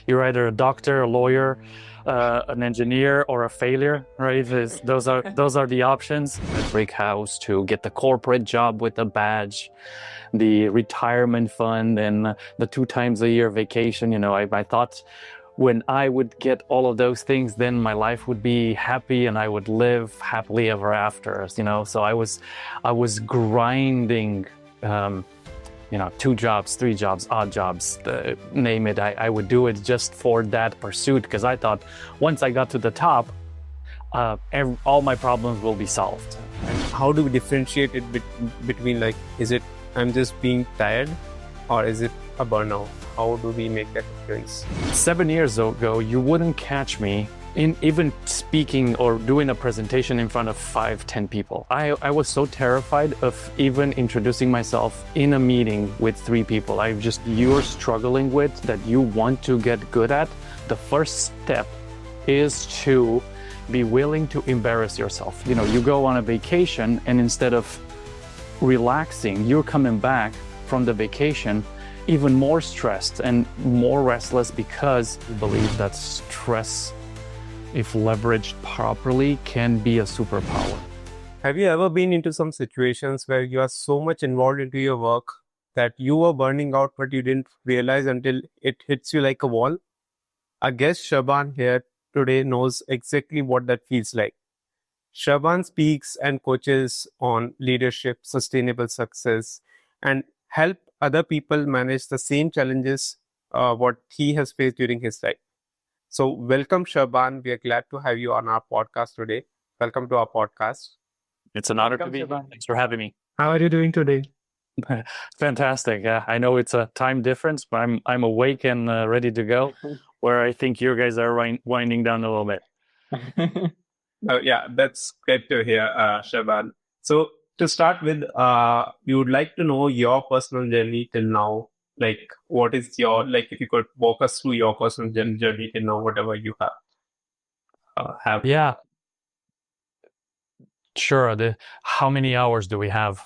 You're either a doctor, a lawyer, an engineer, or a failure, right? Those are the options. A brick house to get the corporate job with a badge, the retirement fund, and the 2 times a year vacation. I thought when I would get all of those things, then my life would be happy and I would live happily ever after. So I was grinding. 2 jobs, 3 jobs, odd jobs, name it. I would do it just for that pursuit because I thought once I got to the top, all my problems will be solved. How do we differentiate it between like, is it I'm just being tired or is it a burnout? How do we make that difference? 7 years ago, you wouldn't catch me in even speaking or doing a presentation in front of 5-10 people. I was so terrified of even introducing myself in a meeting with 3 people. You're struggling with that you want to get good at. The first step is to be willing to embarrass yourself. You go on a vacation and instead of relaxing, you're coming back from the vacation even more stressed and more restless because you believe that stress, if leveraged properly, can be a superpower. Have you ever been into some situations where you are so much involved into your work that you were burning out, but you didn't realize until it hits you like a wall? Our guest Serban here today knows exactly what that feels like. Serban speaks and coaches on leadership, sustainable success, and help other people manage the same challenges what he has faced during his life. So welcome, Serban. We are glad to have you on our podcast today. Welcome to our podcast. It's an honor to be here. Thanks for having me. How are you doing today? Fantastic. Yeah, I know it's a time difference, but I'm awake and ready to go. Where I think you guys are winding down a little bit. Yeah, that's great to hear, Serban. So to start with, we would like to know your personal journey till now. Like, what is if you could walk us through your personal journey till now, whatever you have. Yeah, sure. How many hours do we have?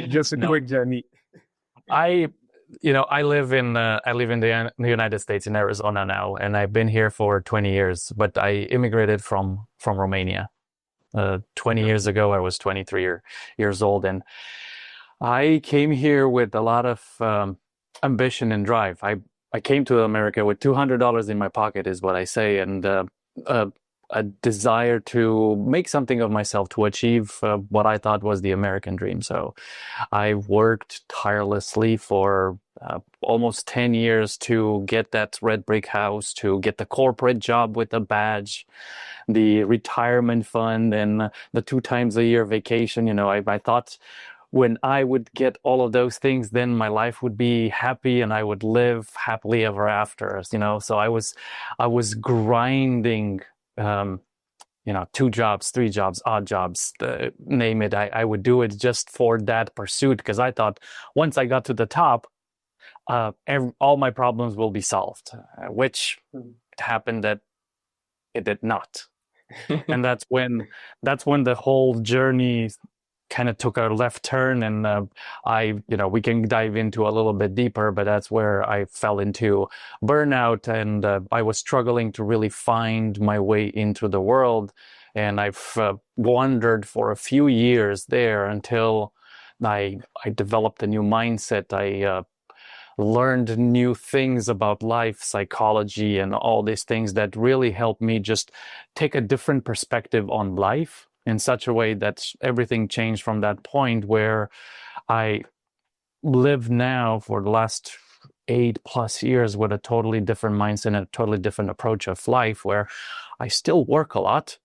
Just a quick journey. I live in the United States in Arizona now, and I've been here for 20 years. But I immigrated from Romania. 20 years ago, I was 23 years old, and I came here with a lot of ambition and drive. I came to America with $200 in my pocket, is what I say, and a desire to make something of myself, to achieve what I thought was the American dream. So I worked tirelessly for almost 10 years to get that red brick house, to get the corporate job with a badge, the retirement fund, and the 2 times a year vacation. I thought when I would get all of those things, then my life would be happy and I would live happily ever after. So I was grinding. 2 jobs, 3 jobs, odd jobs, name it. I would do it just for that pursuit because I thought once I got to the top, all my problems will be solved, which happened that it did not. And that's when the whole journey kind of took a left turn, and we can dive into a little bit deeper, but that's where I fell into burnout, and I was struggling to really find my way into the world, and I've wandered for a few years there until I developed a new mindset. I learned new things about life, psychology, and all these things that really helped me just take a different perspective on life in such a way that everything changed from that point where I live now for the last 8+ years with a totally different mindset and a totally different approach of life, where I still work a lot,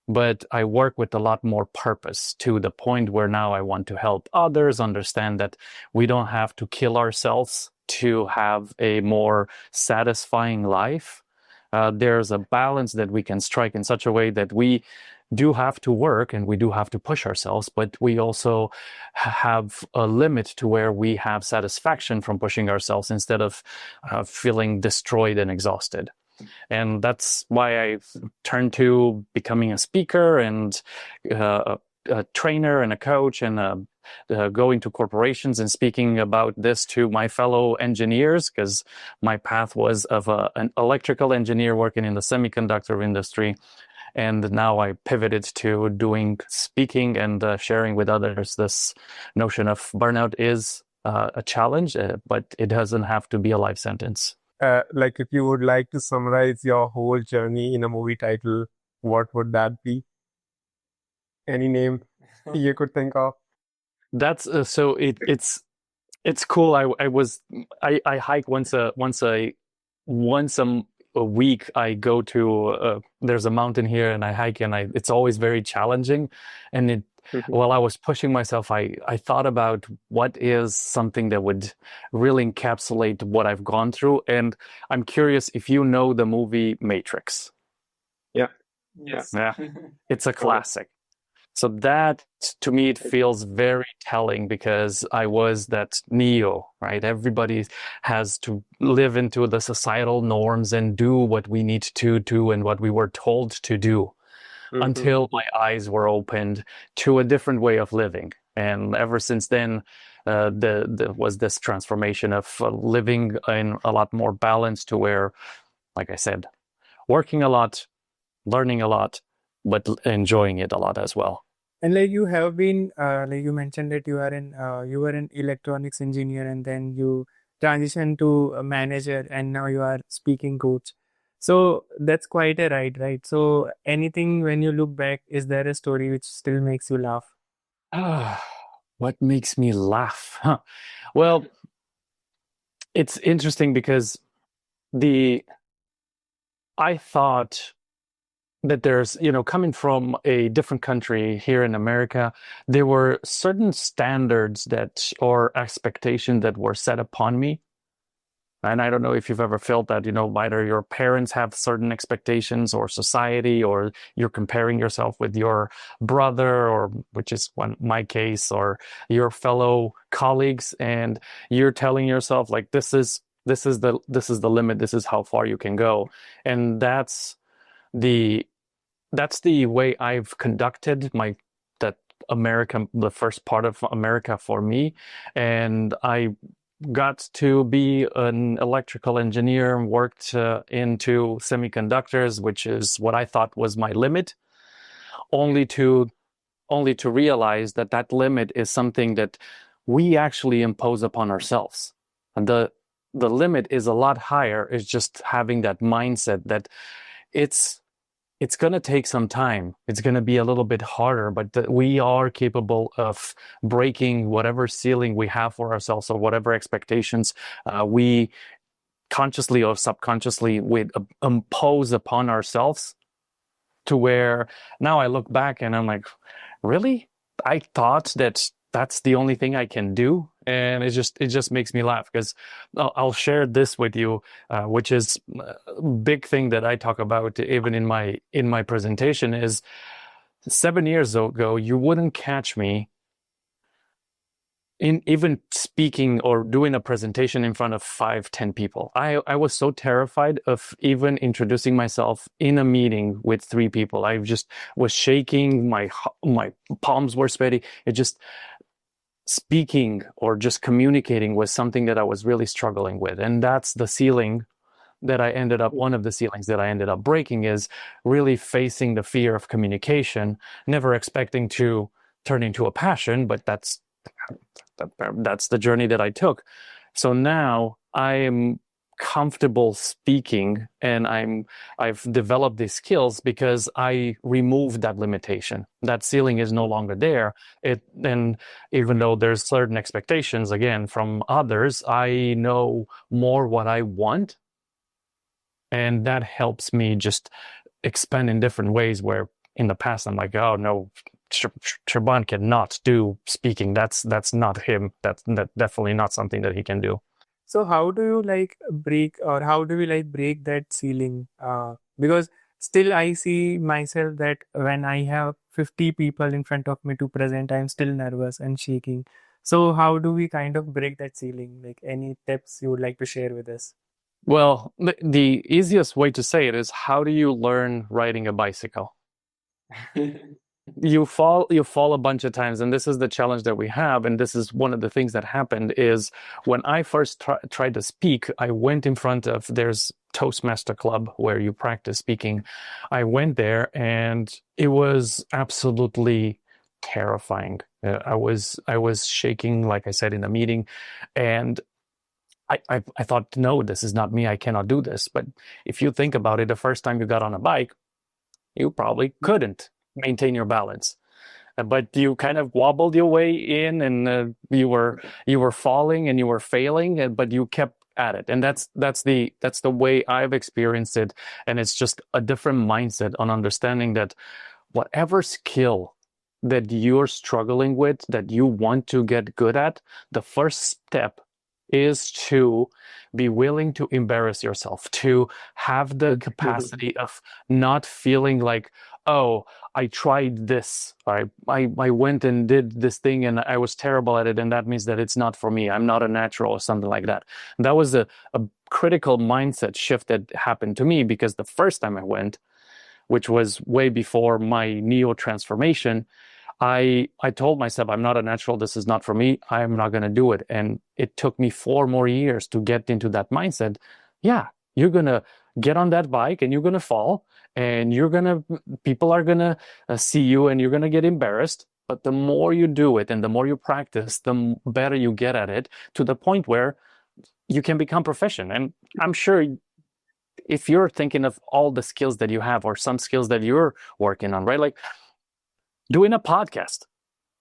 but I work with a lot more purpose, to the point where now I want to help others understand that we don't have to kill ourselves to have a more satisfying life. There's a balance that we can strike in such a way that we do have to work and we do have to push ourselves, but we also have a limit to where we have satisfaction from pushing ourselves instead of feeling destroyed and exhausted. And that's why I've turned to becoming a speaker and a trainer and a coach and going to corporations and speaking about this to my fellow engineers, because my path was of an electrical engineer working in the semiconductor industry. And now I pivoted to doing speaking and sharing with others. This notion of burnout is a challenge, but it doesn't have to be a life sentence. Like if you would like to summarize your whole journey in a movie title, what would that be? Any name you could think of? That's so it's cool. I hike once a week. I go to there's a mountain here and I hike, and it's always very challenging. And while I was pushing myself, I thought about what is something that would really encapsulate what I've gone through. And I'm curious if you know the movie Matrix. Yeah. Yes. Yeah, it's a classic. So that, to me, it feels very telling, because I was that Neo, right? Everybody has to live into the societal norms and do what we need to do and what we were told to do, until my eyes were opened to a different way of living. And ever since then, there was this transformation of living in a lot more balance, to where, like I said, working a lot, learning a lot, but enjoying it a lot as well. And like you have been, like you mentioned that you were an electronics engineer, and then you transitioned to a manager, and now you are speaking coach. So that's quite a ride, right? So anything when you look back, is there a story which still makes you laugh? What makes me laugh? Huh. Well, it's interesting because I thought that there's, coming from a different country here in America, there were certain standards or expectations that were set upon me. And I don't know if you've ever felt that, either your parents have certain expectations, or society, or you're comparing yourself with your brother, or which is my case, or your fellow colleagues, and you're telling yourself like, this is the limit, this is how far you can go. And that's the way I've conducted the first part of America for me. And I got to be an electrical engineer and worked into semiconductors, which is what I thought was my limit, only to realize that limit is something that we actually impose upon ourselves. And the limit is a lot higher. It's just having that mindset that it's going to take some time. It's going to be a little bit harder, but that we are capable of breaking whatever ceiling we have for ourselves, or whatever expectations we consciously or subconsciously would impose upon ourselves, to where now I look back and I'm like, really? I thought that's the only thing I can do. And it just makes me laugh, because I'll share this with you, which is a big thing that I talk about even in my presentation. Is 7 years ago, you wouldn't catch me in even speaking or doing a presentation in front of 5-10 people. I was so terrified of even introducing myself in a meeting with 3 people. I just was shaking, my palms were sweaty. It just, speaking or just communicating was something that I was really struggling with. And that's the ceiling that one of the ceilings that I ended up breaking, is really facing the fear of communication, never expecting to turn into a passion, but that's the journey that I took. So now I am comfortable speaking, and I've developed these skills because I removed that limitation. That ceiling is no longer there. And even though there's certain expectations again from others, I know more what I want, and that helps me just expand in different ways, where in the past I'm like, oh no, Serban cannot do speaking. That's not him. That's definitely not something that he can do. So how do you how do we break that ceiling? Because still I see myself that when I have 50 people in front of me to present, I'm still nervous and shaking. So how do we kind of break that ceiling? Like, any tips you would like to share with us? Well, the easiest way to say it is, how do you learn riding a bicycle? You fall a bunch of times, and this is the challenge that we have, and this is one of the things that happened is when I first tried to speak, I went in front of, there's Toastmaster Club where you practice speaking. I went there and it was absolutely terrifying. I was shaking, like I said in the meeting, and I thought, no, this is not me. I cannot do this. But if you think about it, the first time you got on a bike, you probably couldn't maintain your balance. But you kind of wobbled your way in, and you were falling and you were failing, but you kept at it. And that's the way I've experienced it. And it's just a different mindset on understanding that whatever skill that you're struggling with, that you want to get good at, the first step is to be willing to embarrass yourself, to have the capacity of not feeling like, oh, I tried this, I went and did this thing and I was terrible at it, and that means that it's not for me. I'm not a natural or something like that. And that was a critical mindset shift that happened to me, because the first time I went, which was way before my neo transformation, I told myself, I'm not a natural. This is not for me. I'm not going to do it. And it took me 4 more years to get into that mindset. Yeah, you're going to get on that bike and you're going to fall, and people are going to see you and you're going to get embarrassed. But the more you do it and the more you practice, the better you get at it, to the point where you can become proficient. And I'm sure if you're thinking of all the skills that you have, or some skills that you're working on, right? Like doing a podcast,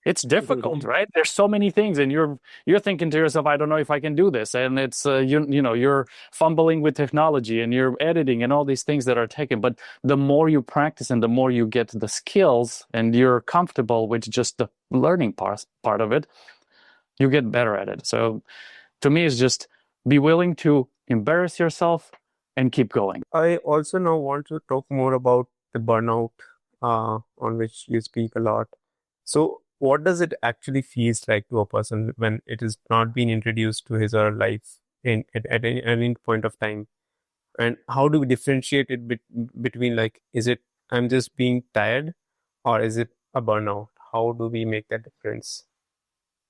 it's difficult, right? There's so many things, and you're thinking to yourself, I don't know if I can do this. And it's you're fumbling with technology and you're editing and all these things that are taken. But the more you practice and the more you get the skills and you're comfortable with just the learning part of it, you get better at it. So to me, it's just be willing to embarrass yourself and keep going. I also now want to talk more about the burnout, on which you speak a lot. So, what does it actually feels like to a person when it is not being introduced to his or her life at any point of time? And how do we differentiate it between, like, is it I'm just being tired, or is it a burnout? How do we make that difference?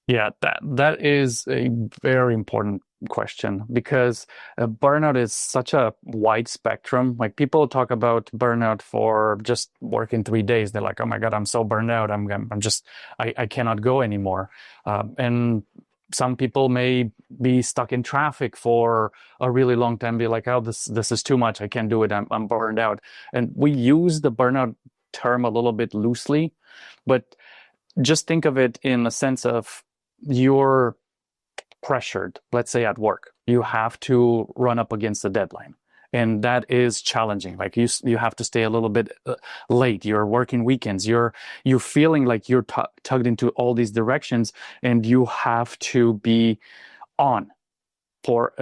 Yeah, that is a very important question, because burnout is such a wide spectrum. Like, people talk about burnout for just working 3 days. They're like, "Oh my God, I'm so burned out. I cannot go anymore." And some people may be stuck in traffic for a really long time. Be like, "Oh, this is too much. I can't do it. I'm burned out." And we use the burnout term a little bit loosely, but just think of it in a sense of, you're pressured, let's say at work. You have to run up against the deadline. And that is challenging. Like, you have to stay a little bit late. You're working weekends. You're feeling like you're tugged into all these directions, and you have to be on for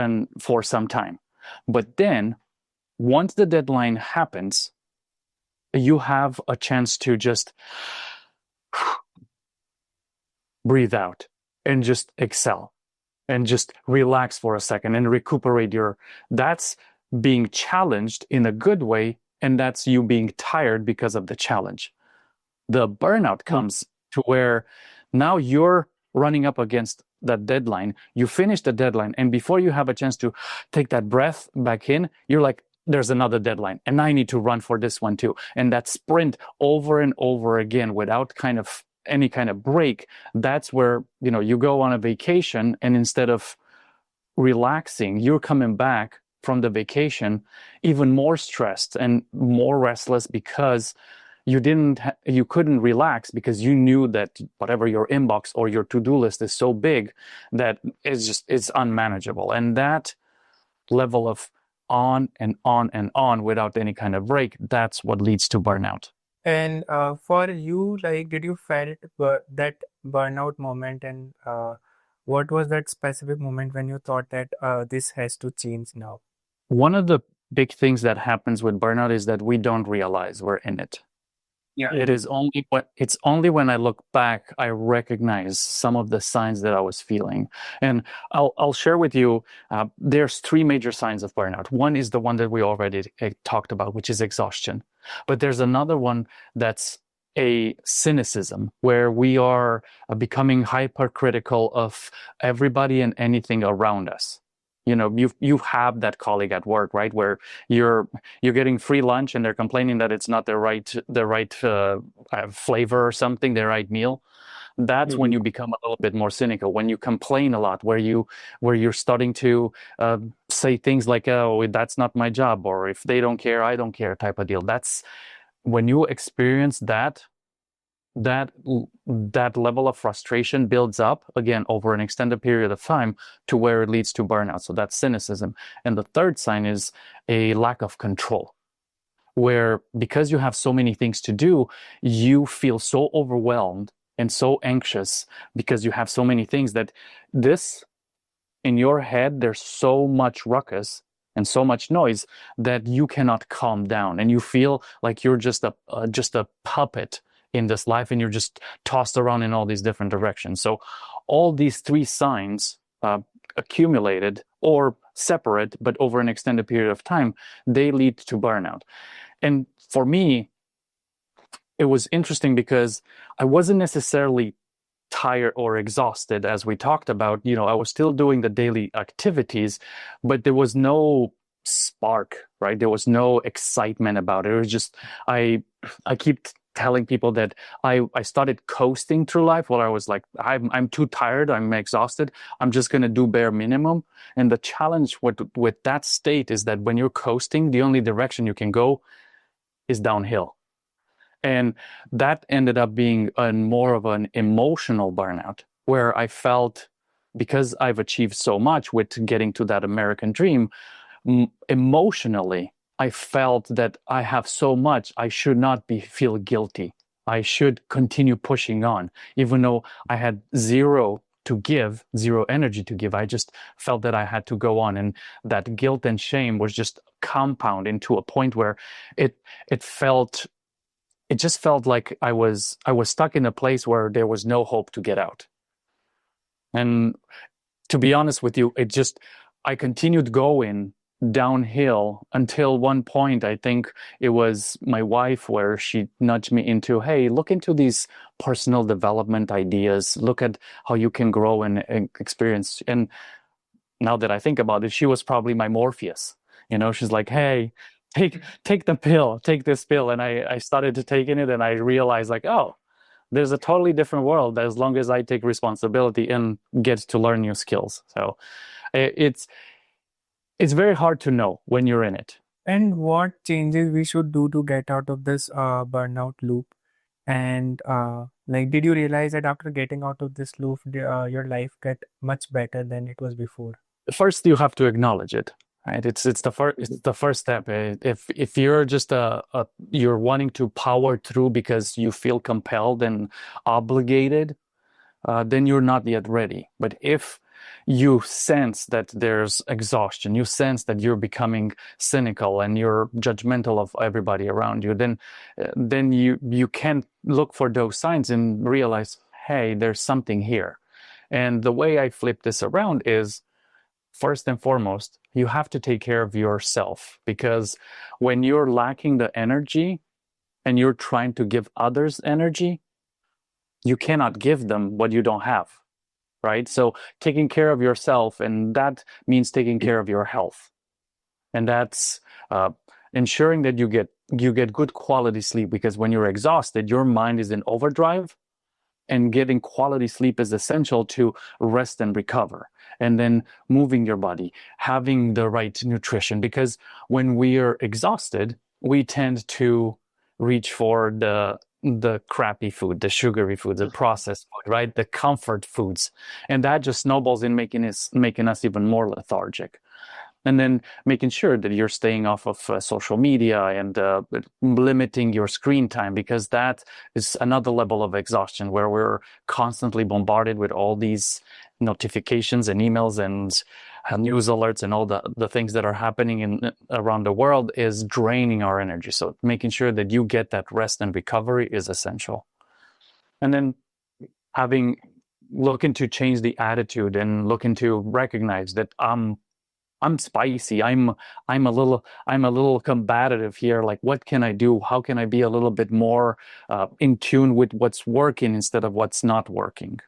some time. But then once the deadline happens, you have a chance to just breathe out and just excel and just relax for a second and recuperate that's being challenged in a good way, and that's you being tired because of the challenge. The burnout comes to where now you're running up against that deadline. You finish the deadline, and before you have a chance to take that breath back in, you're like, there's another deadline and I need to run for this one too. And that sprint over and over again without any kind of break, that's where you go on a vacation, and instead of relaxing, you're coming back from the vacation even more stressed and more restless, because you couldn't relax, because you knew that whatever your inbox or your to-do list is so big that it's unmanageable. And that level of on and on and on without any kind of break, that's what leads to burnout. And for you, like, did you felt that burnout moment, and what was that specific moment when you thought that this has to change now? One of the big things that happens with burnout is that we don't realize we're in it. Yeah. It's only when I look back I recognize some of the signs that I was feeling. And I'll share with you, there's 3 major signs of burnout. One is the one that we already talked about, which is exhaustion. But there's another one that's a cynicism where we are becoming hypercritical of everybody and anything around us. You know, you have that colleague at work, right, where you're getting free lunch and they're complaining that it's not the right flavor or something, the right meal. That's when Mhm. you become a little bit more cynical, when you complain a lot, where you're starting to say things like, oh, that's not my job, or if they don't care, I don't care, type of deal. That's when you experience that level of frustration builds up again over an extended period of time to where it leads to burnout. So that's cynicism. And the third sign is a lack of control, where because you have so many things to do, you feel so overwhelmed and so anxious because you have so many things that this in your head, there's so much ruckus and so much noise that you cannot calm down, and you feel like you're just a puppet in this life, and you're just tossed around in all these different directions. So all these three signs accumulated or separate, but over an extended period of time, they lead to burnout. And for me, it was interesting because I wasn't necessarily tired or exhausted, as we talked about. You know, I was still doing the daily activities, but there was no spark, right? There was no excitement about it. It was just, I keep telling people that I started coasting through life while I was like, I'm too tired, I'm exhausted, I'm just going to do bare minimum. And the challenge with that state is that when you're coasting, the only direction you can go is downhill. And that ended up being more of an emotional burnout, where I felt, because I've achieved so much with getting to that American dream, emotionally, I felt that I have so much, I should not feel guilty. I should continue pushing on, even though I had zero to give, zero energy to give. I just felt that I had to go on, and that guilt and shame was just compound into a point where it just felt like I was stuck in a place where there was no hope to get out. And to be honest with you, I continued going downhill until one point. I think it was my wife where she nudged me into, hey, look into these personal development ideas, look at how you can grow and experience. And now that I think about it, she was probably my Morpheus. You know, she's like, hey, take the pill, take this pill. And I started to taking it, and I realized like, oh, there's a totally different world as long as I take responsibility and get to learn new skills. So it's very hard to know when you're in it. And what changes we should do to get out of this burnout loop? And like, did you realize that after getting out of this loop, your life get much better than it was before? First, you have to acknowledge it. Right, it's the first step. If you're just you're wanting to power through because you feel compelled and obligated, then you're not yet ready. But if you sense that there's exhaustion, you sense that you're becoming cynical and you're judgmental of everybody around you, then you can look for those signs and realize, hey, there's something here. And the way I flip this around is, first and foremost, you have to take care of yourself, because when you're lacking the energy and you're trying to give others energy, you cannot give them what you don't have, right? So taking care of yourself, and that means taking care of your health. And that's ensuring that you get good quality sleep, because when you're exhausted, your mind is in overdrive, and getting quality sleep is essential to rest and recover. And then moving your body, having the right nutrition, because when we are exhausted, we tend to reach for the crappy food, the sugary food, the processed food, right? The comfort foods. And that just snowballs in making us even more lethargic. And then making sure that you're staying off of social media and limiting your screen time, because that is another level of exhaustion, where we're constantly bombarded with all these notifications and emails and news alerts, and all the things that are happening around the world is draining our energy. So making sure that you get that rest and recovery is essential. And then looking to change the attitude and looking to recognize that I'm I'm spicy. I'm a little combative here. Like, what can I do? How can I be a little bit more in tune with what's working instead of what's not working?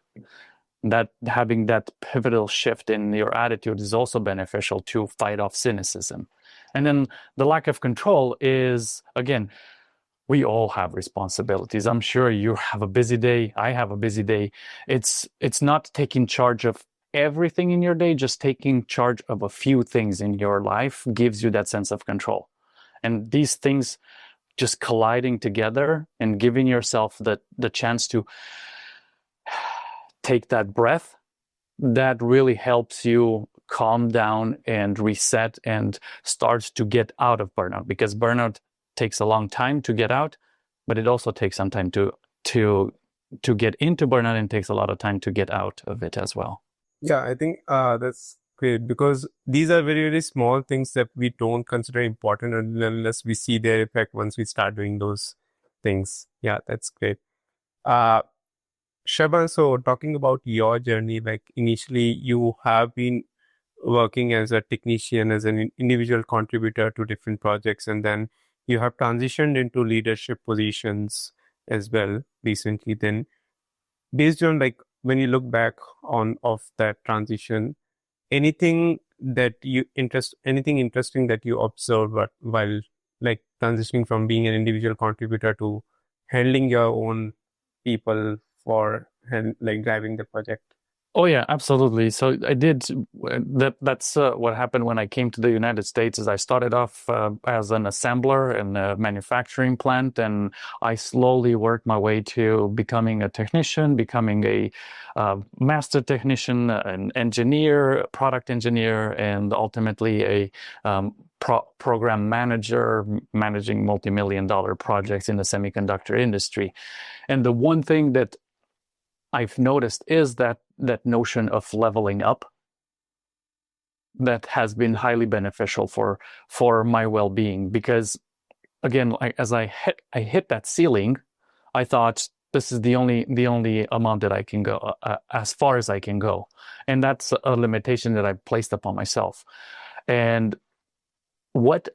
That having that pivotal shift in your attitude is also beneficial to fight off cynicism. And then the lack of control is, again, we all have responsibilities. I'm sure you have a busy day. I have a busy day. It's not taking charge of everything in your day, just taking charge of a few things in your life gives you that sense of control. And these things just colliding together and giving yourself the chance to take that breath, that really helps you calm down and reset and start to get out of burnout, because burnout takes a long time to get out, but it also takes some time to get into burnout, and takes a lot of time to get out of it as well. Yeah, I think that's great, because these are very, very small things that we don't consider important unless we see their effect once we start doing those things. Yeah, that's great. Serban, so talking about your journey, like initially you have been working as a technician, as an individual contributor to different projects, and then you have transitioned into leadership positions as well recently. Then, based on like when you look back on of that transition, anything interesting that you observed while like transitioning from being an individual contributor to handling your own people for like driving the project? Oh yeah, absolutely. So I did that's what happened when I came to the United States. Is I started off as an assembler in a manufacturing plant, and I slowly worked my way to becoming a technician, becoming a master technician, an engineer, product engineer, and ultimately a program manager, managing multi-million-dollar projects in the semiconductor industry. And the one thing that I've noticed is that notion of leveling up that has been highly beneficial for my well-being, because again, as I hit that ceiling, I thought this is the only amount that I can go, as far as I can go, and that's a limitation that I placed upon myself. And what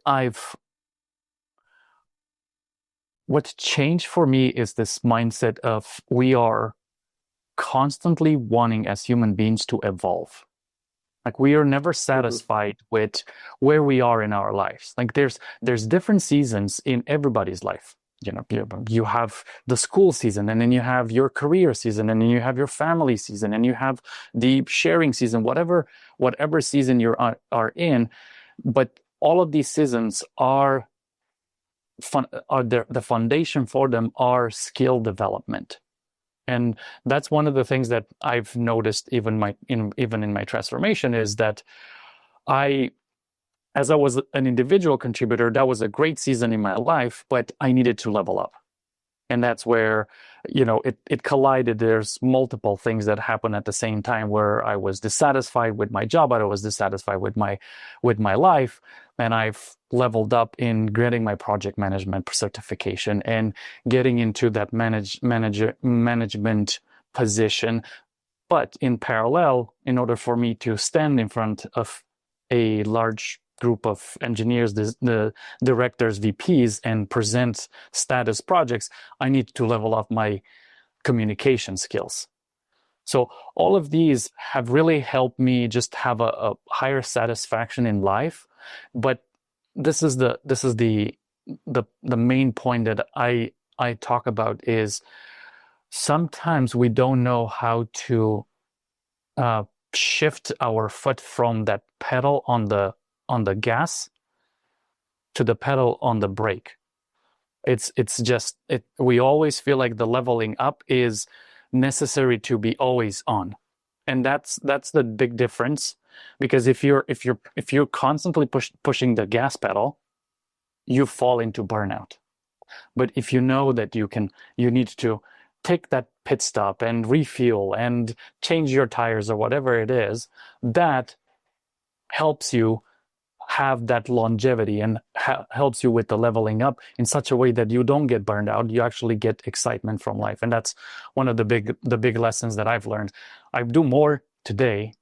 changed for me is this mindset of we are constantly wanting as human beings to evolve. Like, we are never satisfied with where we are in our lives. Like, there's different seasons in everybody's life. You know, you have the school season, and then you have your career season, and then you have your family season, and you have the sharing season, whatever season you are in. But all of these seasons are the foundation for them are skill development. And that's one of the things that I've noticed even in my transformation, is that as I was an individual contributor, that was a great season in my life, but I needed to level up. And that's where, it collided. There's multiple things that happened at the same time, where I was dissatisfied with my job, but I was dissatisfied with my life. And I've leveled up in getting my project management certification and getting into that management position. But in parallel, in order for me to stand in front of a large group of engineers, the directors, VPs, and present status projects, I need to level up my communication skills. So all of these have really helped me just have a higher satisfaction in life. But this is the main point that I talk about, is sometimes we don't know how to shift our foot from that pedal on the gas to the pedal on the brake. We always feel like the leveling up is necessary to be always on. And that's the big difference, because if you're constantly pushing the gas pedal, you fall into burnout. But if you know that you need to take that pit stop and refuel and change your tires or whatever it is, that helps you have that longevity and helps you with the leveling up in such a way that you don't get burned out. You actually get excitement from life. And that's one of the big lessons that I've learned. I do more today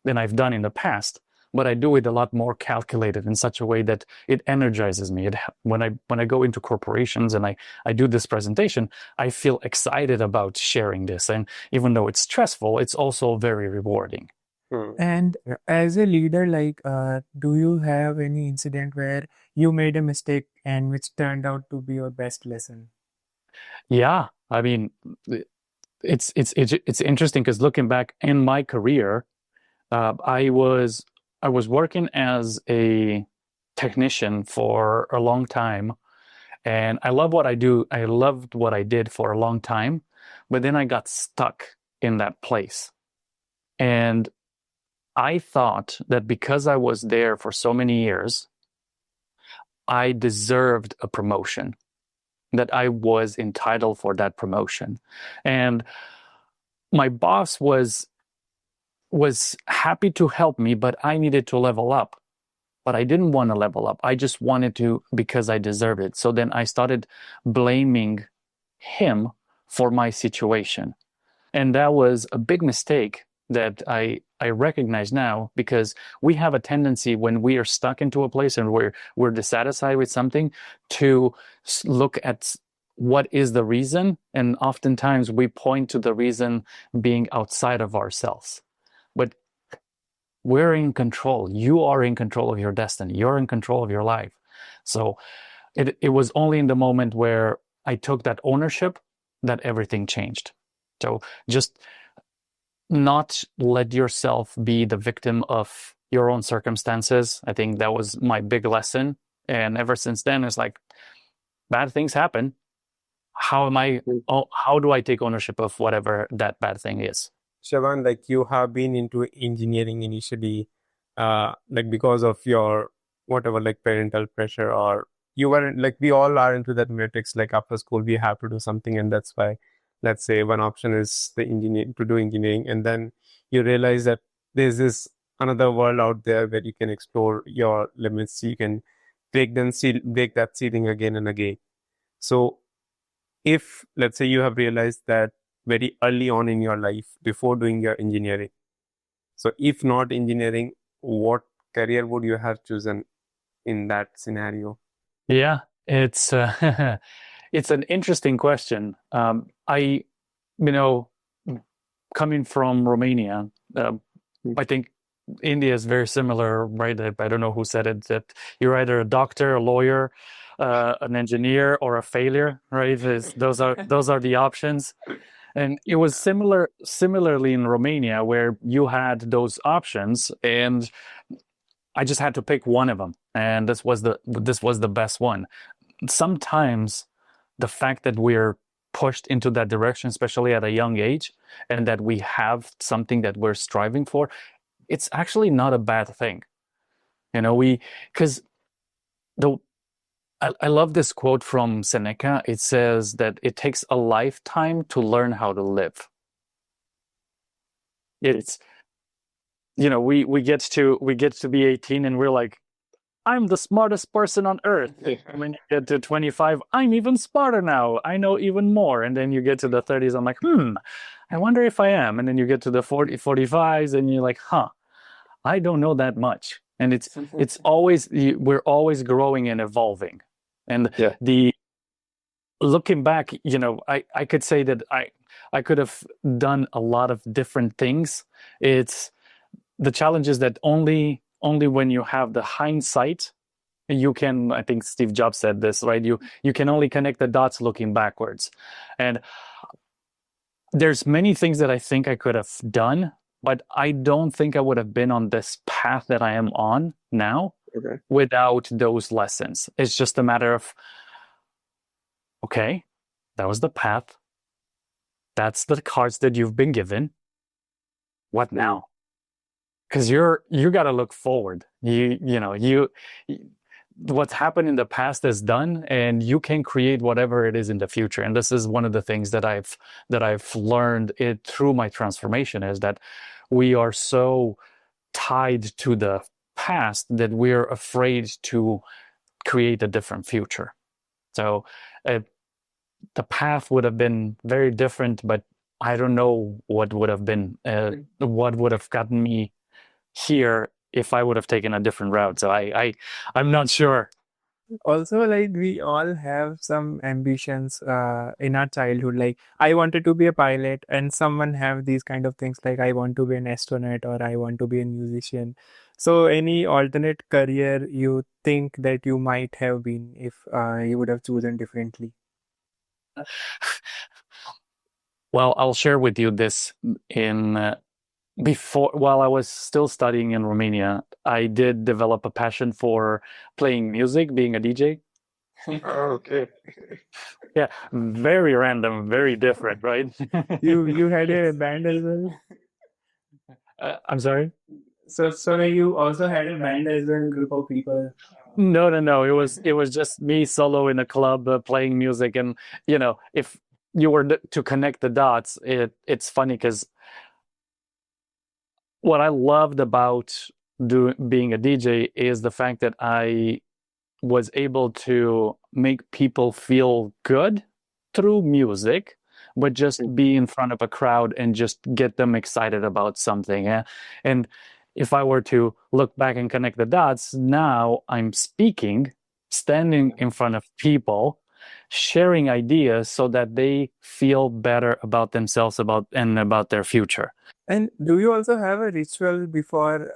than I've done in the past, but I do it a lot more calculated in such a way that it energizes me. When I go into corporations and I do this presentation, I feel excited about sharing this. And even though it's stressful, it's also very rewarding. And as a leader, like, do you have any incident where you made a mistake and which turned out to be your best lesson? Yeah, I mean, it's interesting because looking back in my career, I was working as a technician for a long time, and I love what I do. I loved what I did for a long time, but then I got stuck in that place, and I thought that because I was there for so many years, I deserved a promotion, that I was entitled for that promotion. And my boss was happy to help me, but I needed to level up. But I didn't want to level up. I just wanted to because I deserved it. So then I started blaming him for my situation. And that was a big mistake that I recognize now, because we have a tendency when we are stuck into a place and we're dissatisfied with something to look at what is the reason, and oftentimes we point to the reason being outside of ourselves. But we're in control. You are in control of your destiny. You're in control of your life. So it was only in the moment where I took that ownership that everything changed. So just not let yourself be the victim of your own circumstances. I think that was my big lesson. And ever since then, it's like, bad things happen. How do I take ownership of whatever that bad thing is? Serban, like you have been into engineering initially, like because of your whatever, like parental pressure, or you were like, we all are into that matrix, like after school we have to do something, and that's why, let's say, one option is the to do engineering, and then you realize that there's this another world out there where you can explore your limits, you can break that ceiling again and again. So if, let's say, you have realized that very early on in your life before doing your engineering, so if not engineering, what career would you have chosen in that scenario? Yeah, it's it's an interesting question. Coming from Romania, I think India is very similar, right? I don't know who said it, that you're either a doctor, a lawyer, an engineer, or a failure, right? Those are the options. And it was similarly in Romania, where you had those options, and I just had to pick one of them, and this was the best one. Sometimes the fact that we're pushed into that direction, especially at a young age, and that we have something that we're striving for, it's actually not a bad thing. Because I love this quote from Seneca. It says that it takes a lifetime to learn how to live. It's, we get to be 18 and we're like, I'm the smartest person on earth. And when you get to 25, I'm even smarter now. I know even more. And then you get to the 30s, I'm like, I wonder if I am. And then you get to the 45s and you're like, I don't know that much. And it's always, we're always growing and evolving. And looking back, I could say that I could have done a lot of different things. It's the challenge is that only when you have the hindsight, you can, I think Steve Jobs said this, right? You can only connect the dots looking backwards. And there's many things that I think I could have done, but I don't think I would have been on this path that I am on now without those lessons. It's just a matter of, okay, that was the path. That's the cards that you've been given. What now? Because you got to look forward. What's happened in the past is done, and you can create whatever it is in the future. And this is one of the things that I've learned through my transformation, is that we are so tied to the past that we're afraid to create a different future. So the path would have been very different, but I don't know what would have been, what would have gotten me here if I would have taken a different route. So I'm not sure. Also, like we all have some ambitions in our childhood. Like I wanted to be a pilot, and someone have these kind of things like I want to be an astronaut or I want to be a musician. So, any alternate career you think that you might have been if you would have chosen differently? Well, I'll share with you this in while I was still studying in Romania, I did develop a passion for playing music, being a DJ. Okay. Yeah, very random, very different, right? You had a band as well. I'm sorry? So you also had a band as well, group of people. No. It was just me solo in a club playing music, and if you were to connect the dots, it's funny because what I loved about being a DJ is the fact that I was able to make people feel good through music, but just be in front of a crowd and just get them excited about something. And if I were to look back and connect the dots, now I'm speaking, standing in front of people, sharing ideas so that they feel better about themselves about their future. And do you also have a ritual before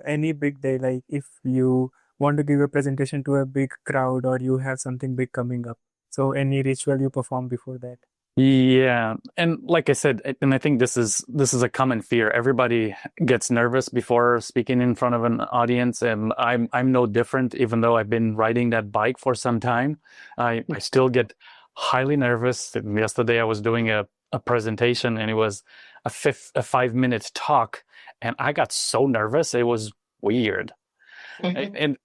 any big day? Like if you want to give a presentation to a big crowd or you have something big coming up. So any ritual you perform before that? Yeah, and like I said, and I think this is a common fear. Everybody gets nervous before speaking in front of an audience, and I'm no different. Even though I've been riding that bike for some time, I still get highly nervous. Yesterday I was doing a presentation, and it was a 5-minute talk, and I got so nervous. It was weird, and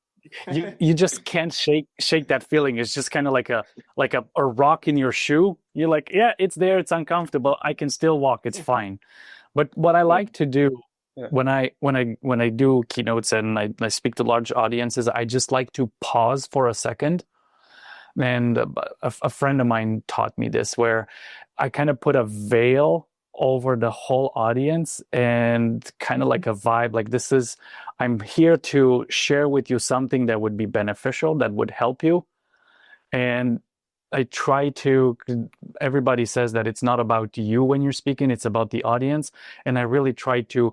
you just can't shake that feeling. It's just kind of like a rock in your shoe. You're like, yeah, it's there, it's uncomfortable, I can still walk, it's fine. But what I like to do when I do keynotes and I speak to large audiences, I just like to pause for a second. And a friend of mine taught me this, where I kind of put a veil over the whole audience and kind of like a vibe, like I'm here to share with you something that would be beneficial, that would help you. And I try to, everybody says that it's not about you when you're speaking, it's about the audience. And I really try to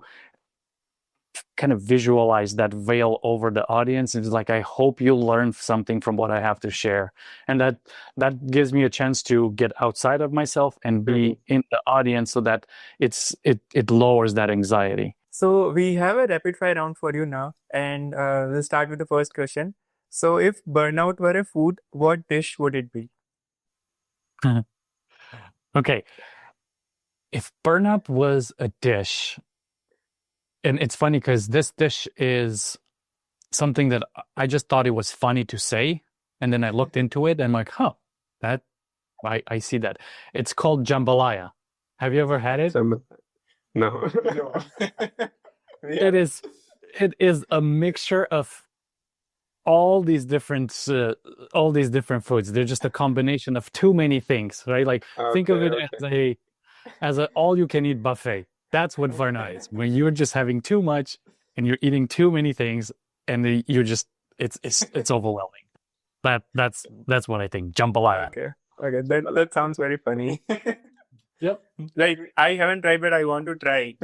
kind of visualize that veil over the audience. It's like, I hope you learn something from what I have to share. And that gives me a chance to get outside of myself and be in the audience, so that it lowers that anxiety. So we have a rapid fire round for you now, and we'll start with the first question. So if burnout were a food, what dish would it be? Okay. If burnout was a dish, and it's funny because this dish is something that I just thought it was funny to say. And then I looked into it and I'm like, I see that. It's called jambalaya. Have you ever had it? No. It is a mixture of all these different foods. They're just a combination of too many things, right? Like think of it as a all you can eat buffet. That's what burnout is. When you're just having too much and you're eating too many things, and you're just it's overwhelming. That's what I think. Jambalaya. Okay, that sounds very funny. Yep. Like I haven't tried, but I want to try.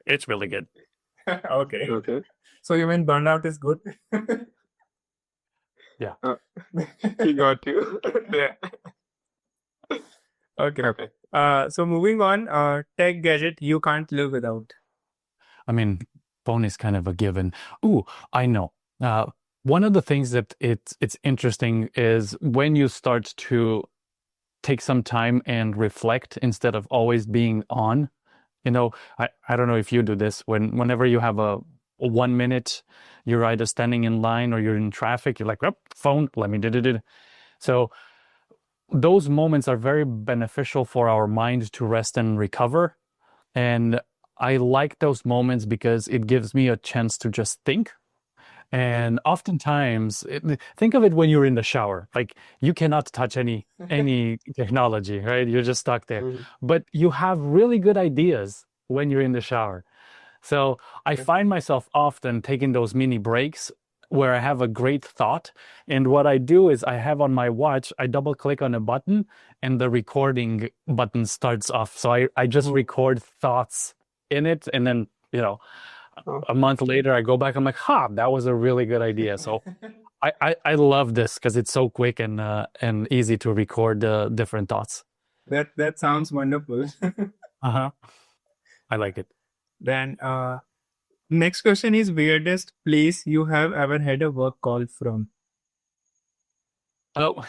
It's really good. Okay. So you mean burnout is good? Yeah. He got you. Yeah. Okay. So moving on, tech gadget you can't live without. I mean, phone is kind of a given. Ooh, I know. One of the things that it's interesting is when you start to take some time and reflect instead of always being on. I don't know if you do this. Whenever you have a 1 minute, you're either standing in line or you're in traffic, you're like, oh, phone, let me do it. So those moments are very beneficial for our mind to rest and recover. And I like those moments because it gives me a chance to just think. And oftentimes, think of it when you're in the shower. Like you cannot touch any technology, right? You're just stuck there. But you have really good ideas when you're in the shower. So I find myself often taking those mini breaks where I have a great thought. And what I do is I have on my watch, I double click on a button and the recording button starts off. So I just record thoughts in it. And then, a month later, I go back, I'm like, that was a really good idea. So I love this because it's so quick and easy to record different thoughts. That sounds wonderful. Uh-huh. I like it. Then next question is weirdest place you have ever had a work call from. Oh,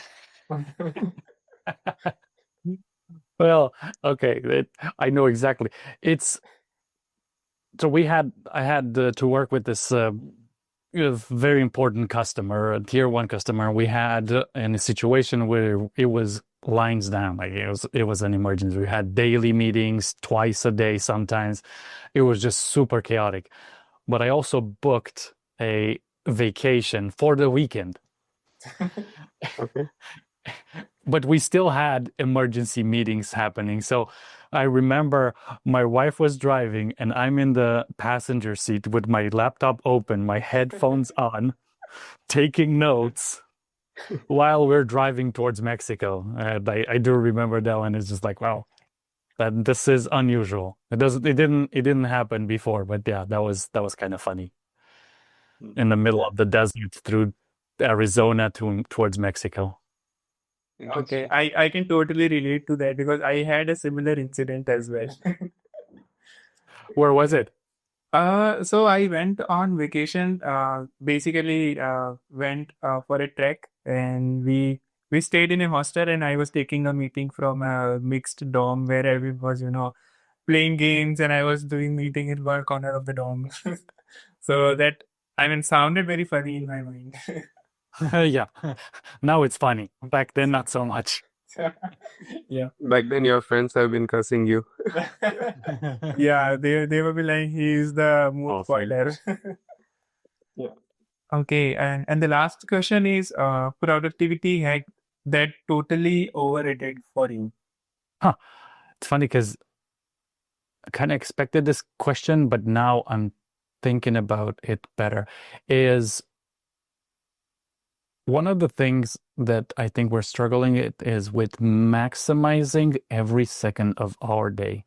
well, okay. I know exactly. So I had to work with this very important customer, a tier 1 customer. We had in a situation where it was lines down, like it was an emergency. We had daily meetings twice a day sometimes. It was just super chaotic. But I also booked a vacation for the weekend. Okay. But we still had emergency meetings happening. So I remember my wife was driving and I'm in the passenger seat with my laptop open, my headphones on, taking notes while we're driving towards Mexico. And I do remember that one. It's just like, wow, this is unusual. It didn't happen before, but yeah, that was kind of funny. In the middle of the desert through Arizona towards Mexico. Okay, I can totally relate to that because I had a similar incident as well. Where was it? So I went on vacation, basically went for a trek, and we stayed in a hostel, and I was taking a meeting from a mixed dorm where everyone was, playing games, and I was doing meeting in one corner of the dorm. So that, sounded very funny in my mind. Yeah. Now it's funny. Back then, not so much. Yeah. Back then, your friends have been cussing you. Yeah, they will be like, he's the mood Awesome. spoiler. Yeah. Okay, and the last question is productivity hack that totally overrated for you. It's funny because I kind of expected this question, but now I'm thinking about it better. Is one of the things that I think we're struggling it is with maximizing every second of our day,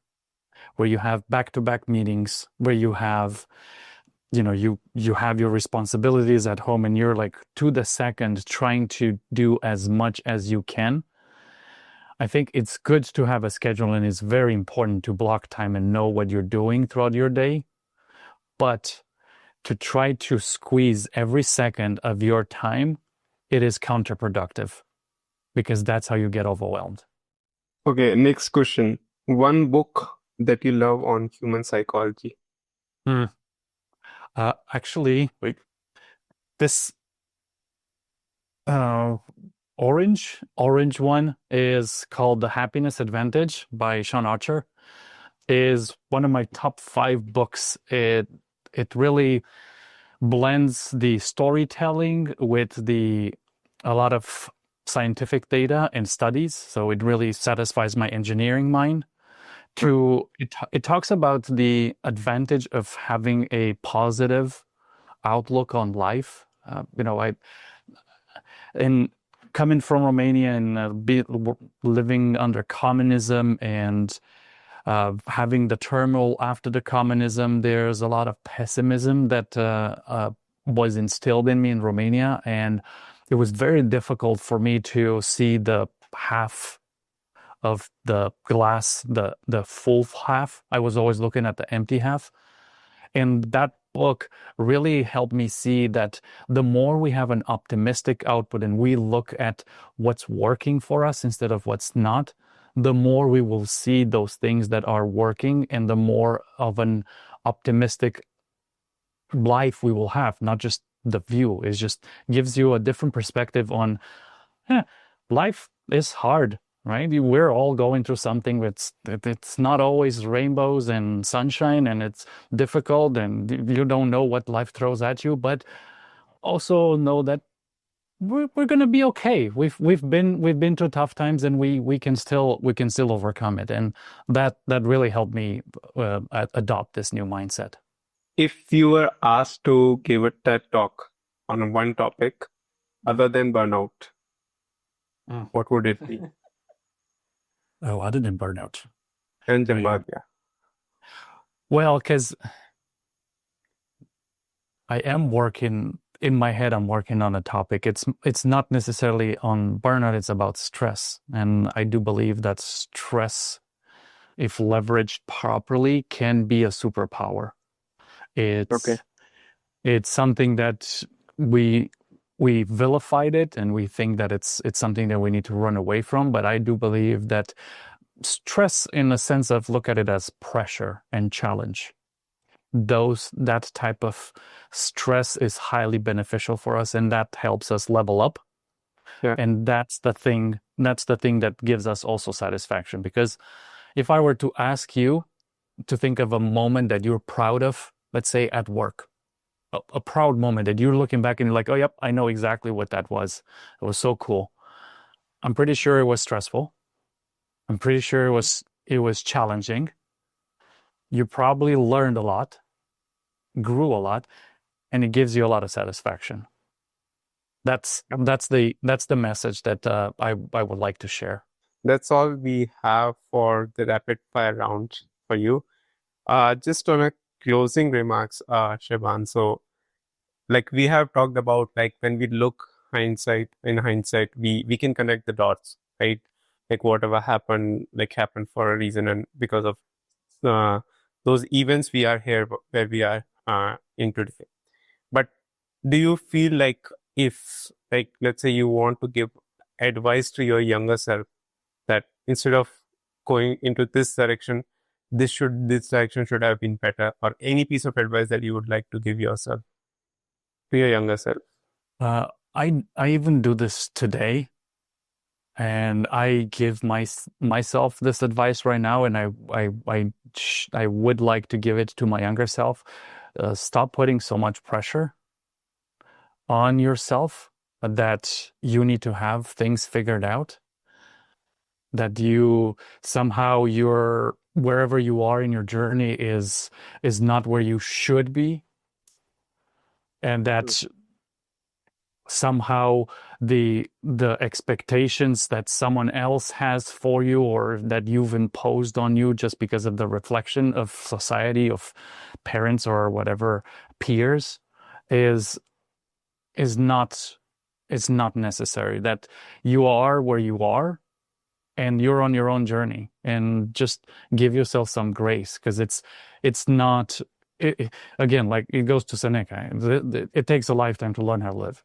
where you have back-to-back meetings, where you have, you have your responsibilities at home, and you're like to the second trying to do as much as you can. I think it's good to have a schedule, and it's very important to block time and know what you're doing throughout your day. But to try to squeeze every second of your time, it is counterproductive because that's how you get overwhelmed. Okay, next question. One book that you love on human psychology. Actually, this orange one is called The Happiness Advantage by Sean Archer. Is one of my top 5 books. It really blends the storytelling with a lot of scientific data and studies. So it really satisfies my engineering mind. It talks about the advantage of having a positive outlook on life. And coming from Romania and living under communism and having the turmoil after the communism, there's a lot of pessimism that was instilled in me in Romania, and it was very difficult for me to see the half of the glass, the full half. I was always looking at the empty half, and that book really helped me see that the more we have an optimistic output and we look at what's working for us instead of what's not, the more we will see those things that are working, and the more of an optimistic life we will have, not just the view. It just gives you a different perspective on life is hard, right? We're all going through something it's not always rainbows and sunshine, and it's difficult, and you don't know what life throws at you, but also know that we're going to be okay. We've been through tough times, and we can still overcome it, and that really helped me adopt this new mindset. If you were asked to give a TED talk on one topic other than burnout, what would it be? Oh, other than burnout. And Jambad, yeah. Well, because I am working in my head, I'm working on a topic. It's not necessarily on burnout, it's about stress. And I do believe that stress, if leveraged properly, can be a superpower. It's something that we vilified it and we think that it's something that we need to run away from. But I do believe that stress, in a sense of look at it as pressure and challenge, that type of stress is highly beneficial for us, and that helps us level up. Yeah. And that's the thing that gives us also satisfaction. Because if I were to ask you to think of a moment that you're proud of, let's say at work, a proud moment that you're looking back and you're like, oh, yep, I know exactly what that was. It was so cool. I'm pretty sure it was stressful. I'm pretty sure it was challenging. You probably learned a lot, grew a lot, and it gives you a lot of satisfaction. That's the message that I would like to share. That's all we have for the rapid fire round for you. Just on a closing remarks, Serban. So, like we have talked about, like when we look in hindsight, we can connect the dots, right? Like whatever happened for a reason, and because of those events, we are here where we are in today. But do you feel like if, like, let's say you want to give advice to your younger self, that instead of going into this direction, this direction should have been better, or any piece of advice that you would like to give yourself, to your younger self? I even do this today, and I give myself this advice right now, and I would like to give it to my younger self. Stop putting so much pressure on yourself that you need to have things figured out, that you somehow wherever you are in your journey is not where you should be, and that somehow the expectations that someone else has for you, or that you've imposed on you just because of the reflection of society, of parents or whatever peers, is not necessary. That you are where you are and you're on your own journey, and just give yourself some grace, because it's not again, like it goes to Seneca, it takes a lifetime to learn how to live.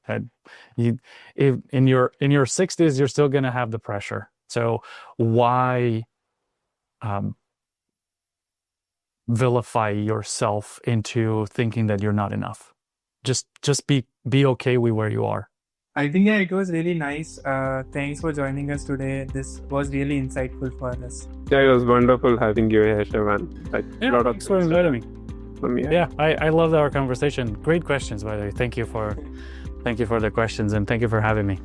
If in your 60s, you're still going to have the pressure. So why vilify yourself into thinking that you're not enough? Just be okay with where you are. I think it was really nice. Thanks for joining us today. This was really insightful for us. Yeah, it was wonderful having you here, Serban. Thanks for inviting me. Yeah, I loved our conversation. Great questions, by the way. Thank you for the questions, and thank you for having me.